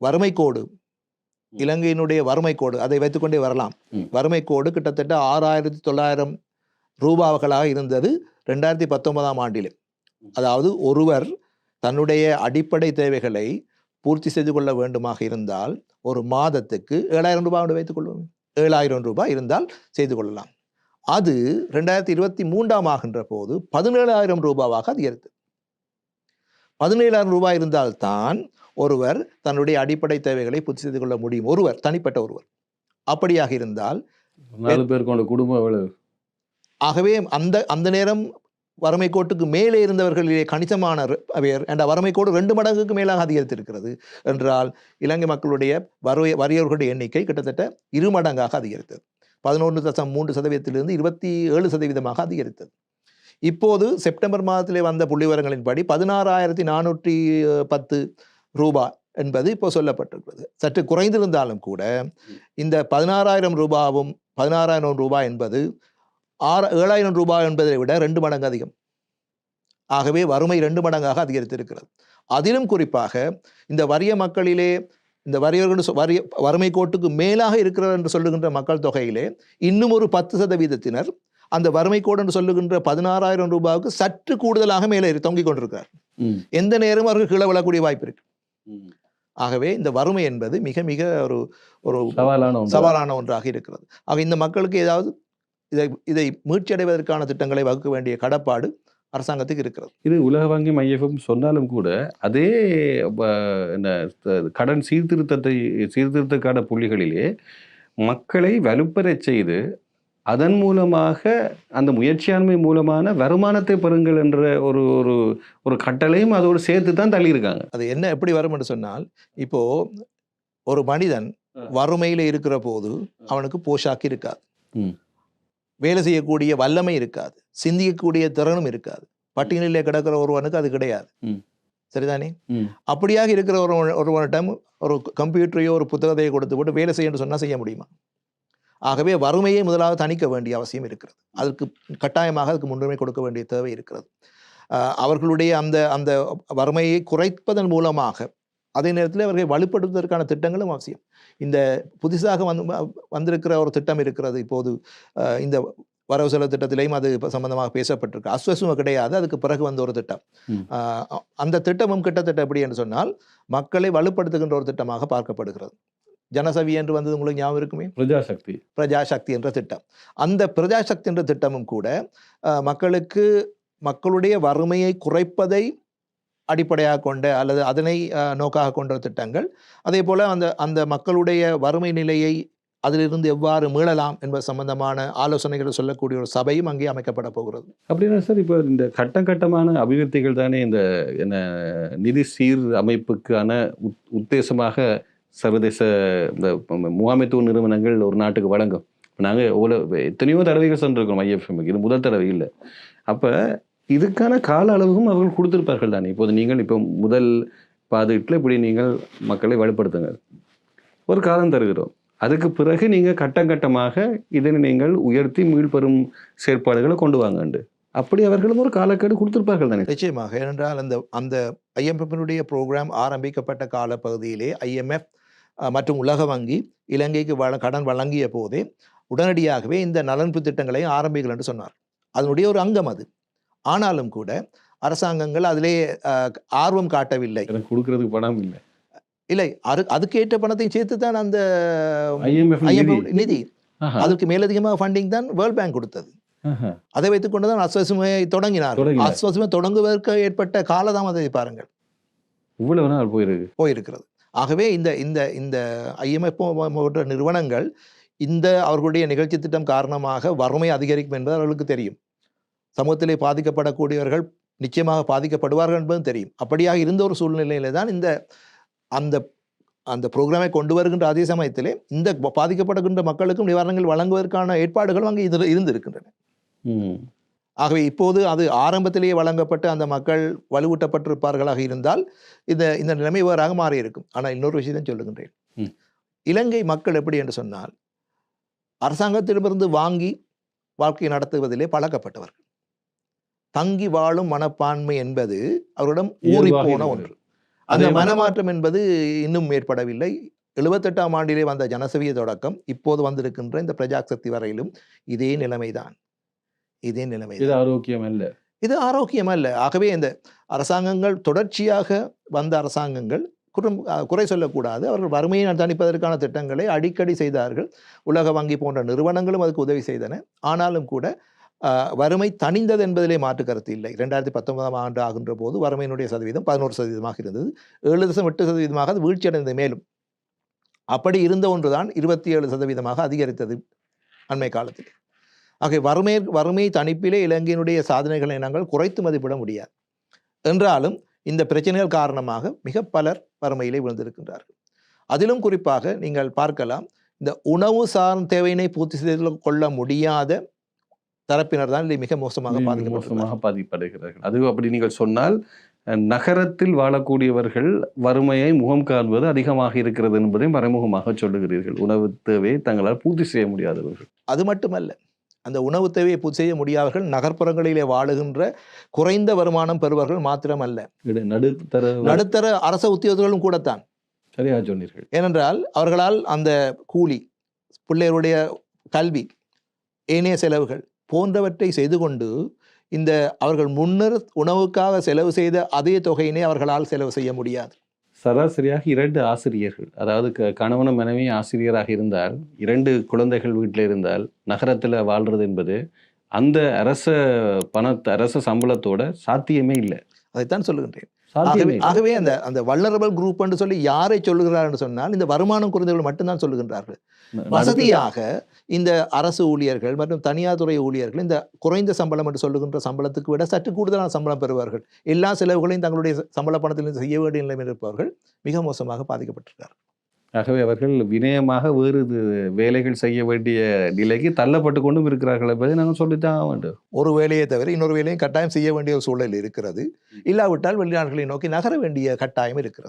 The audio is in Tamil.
வறுமை கோடு, இலங்கையினுடைய வறுமை கோடு, அதை வைத்துக்கொண்டே வரலாம். வறுமை கோடு கிட்டத்தட்ட 6,900 ரூபாய்களாக இருந்தது 2019ஆம் ஆண்டிலே. அதாவது ஒருவர் தன்னுடைய அடிப்படை தேவைகளை பூர்த்தி செய்து கொள்ள வேண்டுமாக இருந்தால் ஒரு மாதத்துக்கு 7,000 ரூபாய் வைத்துக் கொள்வோம். 7,000 ரூபாய் இருந்தால் செய்து கொள்ளலாம். அது 2023ஆம் ஆகின்ற போது 17,000 ரூபாவாக அதிகரித்தது. 17,000 ரூபாய் இருந்தால்தான் ஒருவர் தன்னுடைய அடிப்படை தேவைகளை பூர்த்தி செய்து கொள்ள முடியும். ஒருவர், தனிப்பட்ட ஒருவர். அப்படியாக இருந்தால் 4 பேர் கொண்ட குடும்பம் எவ்வளவு? ஆகவே அந்த நேரம் வறுமை கோட்டுக்கு மேலே இருந்தவர்களிலே கணிசமான பேர் என்ற வறுமை கோடு 2 மடங்குக்கு மேலாக அதிகரித்திருக்கிறது என்றால் இலங்கை மக்களுடைய வறியவர்களுடைய எண்ணிக்கை கிட்டத்தட்ட 2 மடங்காக அதிகரித்தது. 11.3%-இருந்து 27% அதிகரித்தது. இப்போது செப்டம்பர் மாதத்திலே வந்த புள்ளிவிவரங்களின்படி 16,410 ரூபாய் என்பது இப்போ சொல்லப்பட்டிருக்கிறது. சற்று குறைந்திருந்தாலும் கூட இந்த 16,000 ரூபாவும் 16,000 ரூபாய் என்பது 7,000 ரூபாய் என்பதை விட 2 மடங்கு அதிகம். ஆகவே வறுமை 2 மடங்காக அதிகரித்திருக்கிறது. அதிலும் குறிப்பாக இந்த வறிய மக்களிலே, இந்த வறுமை கோட்டுக்கு மேலாக இருக்கிறார் என்று சொல்லுகின்ற மக்கள் தொகையிலே இன்னும் ஒரு 10%-இனர் அந்த வறுமை கோடு என்று சொல்லுகின்ற 16,000 ரூபாய்க்கு சற்று கூடுதலாக மேலே தொங்கிக் கொண்டிருக்கிறார். எந்த நேரமும் அவர்கள் கீழே விழக்கூடிய வாய்ப்பு இருக்கு. ஆகவே இந்த வறுமை என்பது மிக மிக ஒரு சவாலான ஒன்றாக இருக்கிறது. ஆக இந்த மக்களுக்கு ஏதாவது இதை மீட்சியடைவதற்கான திட்டங்களை வகுக்க வேண்டிய கடப்பாடு அரசாங்கத்துக்கு இருக்கிறது. இது உலக வங்கி மையம் சொன்னாலும் கூட அதே கடன் சீர்திருத்தக்கான புள்ளிகளிலே மக்களை வலுப்பெறச் செய்து அதன் மூலமாக அந்த முயற்சியாண்மை மூலமான வருமானத்தை பெறுங்கள் என்ற ஒரு கட்டளையும் அதோடு சேர்த்து தான் தள்ளியிருக்காங்க. அது என்ன எப்படி வரும் என்று சொன்னால், இப்போ ஒரு மனிதன் வறுமையில் இருக்கிற போது அவனுக்கு போஷாக்கு இருக்காது, வேலை செய்யக்கூடிய வல்லமை இருக்காது, சிந்திக்கக்கூடிய திறனும் இருக்காது. பட்டியலிலே கிடக்கிற ஒருவனுக்கு அது கிடையாது. சரிதானே? அப்படியாக இருக்கிற ஒருவனிடம் ஒரு கம்ப்யூட்டரையோ ஒரு புத்தகத்தையோ கொடுத்து போட்டு வேலை செய்யணும்னு சொன்னால் செய்ய முடியுமா? ஆகவே வறுமையை முதலாவது தணிக்க வேண்டிய அவசியம் இருக்கிறது. அதற்கு கட்டாயமாக அதுக்கு முன்னுரிமை கொடுக்க வேண்டிய தேவை இருக்கிறது. அவர்களுடைய அந்த வறுமையை குறைப்பதன் மூலமாக அதே நேரத்தில் அவர்களை வலுப்படுத்துவதற்கான திட்டங்களும் அவசியம். இந்த புதிதாக வந்திருக்கிற ஒரு திட்டம் இருக்கிறது. இப்போது இந்த வரவு செலவு திட்டத்திலையும் அது சம்பந்தமாக பேசப்பட்டிருக்கு. அஸ்வசும கிடையாது, அதுக்கு பிறகு வந்த ஒரு திட்டம். அந்த திட்டமும் கிட்டத்தட்ட எப்படி என்று சொன்னால் மக்களை வலுப்படுத்துகின்ற ஒரு திட்டமாக பார்க்கப்படுகிறது. ஜனசவி என்று வந்தது உங்களுக்கு ஞாபகம் இருக்குமே, பிரஜாசக்தி என்ற திட்டம். அந்த பிரஜாசக்தி என்ற திட்டமும் கூட மக்களுடைய வறுமையை குறைப்பதை அடிப்படையாக கொண்ட அல்லது அதனை நோக்காக கொண்ட திட்டங்கள். அதே போல அந்த மக்களுடைய வறுமை நிலையை அதிலிருந்து எவ்வாறு மீளலாம் என்பது சம்பந்தமான ஆலோசனைகளை சொல்லக்கூடிய ஒரு சபையும் அங்கே அமைக்கப்பட போகிறது. அப்படின்னா சார், இப்போ இந்த கட்டமான அபிவிருத்திகள் தானே இந்த நிதி சீர் அமைப்புக்கான உத்தேசமாக சர்வதேச இந்த முகாமைத்துவ நிறுவனங்கள் ஒரு நாட்டுக்கு வழங்கும். நாங்கள் எத்தனையோ தடவைகள் சென்றிருக்கோம் ஐஎஃப்எம்க்கு, இது முதல் தடவை இல்லை. அப்போ இதுக்கான கால அளவுக்கும் அவர்கள் கொடுத்துருப்பார்கள் தானே. இப்போது நீங்கள் முதல் பாதுகாட்டில் இப்படி நீங்கள் மக்களை வலுப்படுத்துங்க, ஒரு காலம் தருகிறோம், அதுக்கு பிறகு நீங்கள் கட்டமாக இதனை நீங்கள் உயர்த்தி மீள்பெறும் செயற்பாடுகளை கொண்டு வாங்கண்டு அப்படி அவர்களும் ஒரு காலக்கெடு கொடுத்திருப்பார்கள் தானே. நிச்சயமாக. ஏனென்றால் அந்த ஐஎம்எஃபினுடைய ப்ரோக்ராம் ஆரம்பிக்கப்பட்ட கால பகுதியிலே ஐஎம்எஃப் மற்றும் உலக வங்கி இலங்கைக்கு கடன் வழங்கிய போதே உடனடியாகவே இந்த நலன்பு திட்டங்களை ஆரம்பிகள் என்று சொன்னார். அதனுடைய ஒரு அங்கம் அது. ஆனாலும் கூட அரசாங்கங்கள் அதிலே ஆர்வம் காட்டவில்லை. கொடுக்கறதுக்கு பணம் இல்லை, அதுக்கேற்ற பணத்தை சேர்த்து தான் அந்த நிதி, அதுக்கு மேலதிகமாக ஃபண்டிங் தான் வேர்ல்ட் பேங்க் கொடுத்தது. அதை வைத்துக் கொண்டுதான் அஸ்வசுமையை தொடங்கினார். அஸ்வசுமை தொடங்குவதற்கு ஏற்பட்ட காலதாமதத்தை பாருங்கள், இவ்வளவு நாள் போயிருக்கிறது. ஆகவே இந்த ஐஎம்எஃப் போன்ற நிறுவனங்கள் அவர்களுடைய நிகழ்ச்சி திட்டம் காரணமாக வறுமை அதிகரிக்கும் என்பது அவர்களுக்கு தெரியும். சமூகத்திலே பாதிக்கப்படக்கூடியவர்கள் நிச்சயமாக பாதிக்கப்படுவார்கள் என்பதும் தெரியும். அப்படியாக இருந்த ஒரு சூழ்நிலையில தான் அந்த ப்ரோக்ராமை கொண்டு வருகின்ற அதே சமயத்திலே இந்த பாதிக்கப்படுகின்ற மக்களுக்கும் நிவாரணங்கள் வழங்குவதற்கான ஏற்பாடுகளும் அங்கே இருந்திருக்கின்றன. ஆகவே இப்போது அது ஆரம்பத்திலேயே வழங்கப்பட்டு அந்த மக்கள் வலுவூட்டப்பட்டிருப்பார்களாக இருந்தால் இந்த நிலைமை வேறாக மாறி இருக்கும். ஆனால் இன்னொரு விஷயத்தையும் சொல்லுகின்றேன். இலங்கை மக்கள் எப்படி என்று சொன்னால் அரசாங்கத்திடமிருந்து வாங்கி வாழ்க்கை நடத்துவதிலே பழக்கப்பட்டவர்கள். தங்கி வாழும் மனப்பான்மை என்பது அவரிடம் ஊறி போன ஒன்று. அந்த மனமாற்றம் என்பது இன்னும் ஏற்படவில்லை. 78ஆம் ஆண்டிலே வந்த ஜனசவிய தொடக்கம் இப்போது வந்திருக்கின்ற இந்த பிரஜாசக்தி வரையிலும் இதே நிலைமைதான். இது ஆரோக்கியம் அல்ல. இது ஆரோக்கியம் அல்ல. ஆகவே இந்த அரசாங்கங்கள் தொடர்ச்சியாக வந்த அரசாங்கங்கள் குறை சொல்லக்கூடாது. அவர்கள் வறுமையை தணிப்பதற்கான திட்டங்களை அடிக்கடி செய்தார்கள். உலக வங்கி போன்ற நிறுவனங்களும் அதுக்கு உதவி செய்தன. ஆனாலும் கூட வறுமை தணிந்தது என்பதிலே மாற்று கருத்து இல்லை. 2019ஆம் ஆண்டு ஆகின்ற போது வறுமையினுடைய சதவீதம் 11% இருந்தது. 7.8% அது வீழ்ச்சி அடைந்தது. மேலும் அப்படி இருந்த ஒன்றுதான் 27% அதிகரித்தது அண்மை காலத்தில். ஆகவே வறுமை தணிப்பிலே இலங்கையினுடைய சாதனைகளை நாங்கள் குறைத்து மதிப்பிட முடியாது. என்றாலும் இந்த பிரச்சனைகள் காரணமாக மிக பலர் வறுமையிலே விழுந்திருக்கின்றார்கள். அதிலும் குறிப்பாக நீங்கள் பார்க்கலாம், இந்த உணவு சார்ந்த தேவையினை பூர்த்தி செய்து கொள்ள முடியாத தரப்பினர் தான் இதை மிக மோசமாக பாதிக்கப்படுகிறார்கள். அது அப்படி நீங்கள் சொன்னால் நகரத்தில் வாழக்கூடியவர்கள் வறுமையை முகம் காண்பது அதிகமாக இருக்கிறது என்பதை மறைமுகமாக சொல்லுகிறீர்கள். உணவு தேவையை தங்களால் பூர்த்தி செய்ய முடியாதவர்கள். அது மட்டுமல்ல, அந்த உணவு தேவையை பூர்த்தி செய்ய முடியாதவர்கள் நகர்ப்புறங்களிலே வாழுகின்ற குறைந்த வருமானம் பெறுவர்கள் மாத்திரமல்ல, நடுத்தர அரச உத்தியோகர்களும் கூடத்தான். சரியாக சொன்னீர்கள். ஏனென்றால் அவர்களால் அந்த கூலி, பிள்ளைகளுடைய கல்வி, ஏனைய செலவுகள் போன்றவற்றை செய்து கொண்டு இந்த அவர்கள் முன்னர் உணவுக்காக செலவு செய்த அதே தொகையினை அவர்களால் செலவு செய்ய முடியாது. சராசரியாக 2 ஆசிரியர்கள், அதாவது கணவனும் மனைவி ஆசிரியராக இருந்தால் 2 குழந்தைகள் வீட்டில் இருந்தால் நகரத்தில் வாழ்றது என்பது அந்த அரச சம்பளத்தோட சாத்தியமே இல்லை. அதைத்தான் சொல்லுகின்றேன். ஆகவே அந்த வல்னரபிள் குரூப் என்று சொல்லி யாரை சொல்லுகிறார் என்று சொன்னால் இந்த வருமானம் குறைந்தவர்கள் மட்டும்தான் சொல்லுகின்றார்கள். வசதியாக இந்த அரசு ஊழியர்கள் மற்றும் தனியார் துறை ஊழியர்கள் இந்த குறைந்த சம்பளம் என்று சொல்லுகின்ற சம்பளத்துக்கு விட சற்று கூடுதலான சம்பளம் பெறுவார்கள். எல்லா செலவுகளையும் தங்களுடைய சம்பள பணத்திலிருந்து செய்ய வேண்டிய நிலைமையில் இருப்பவர்கள் மிக மோசமாக பாதிக்கப்பட்டிருக்கிறார்கள். ஆகவே அவர்கள் வினயமாக வேறு வேலைகள் செய்ய வேண்டிய நிலைக்கு தள்ளப்பட்டு கொண்டும் இருக்கிறார்கள் என்பதை நாங்கள் சொல்லித்தான் வேண்டும். ஒரு வேலையை தவிர இன்னொரு வேலையும் கட்டாயம் செய்ய வேண்டிய ஒரு சூழல் இருக்கிறது. இல்லாவிட்டால் வெளிநாடுகளை நோக்கி நகர வேண்டிய கட்டாயம் இருக்கிறது.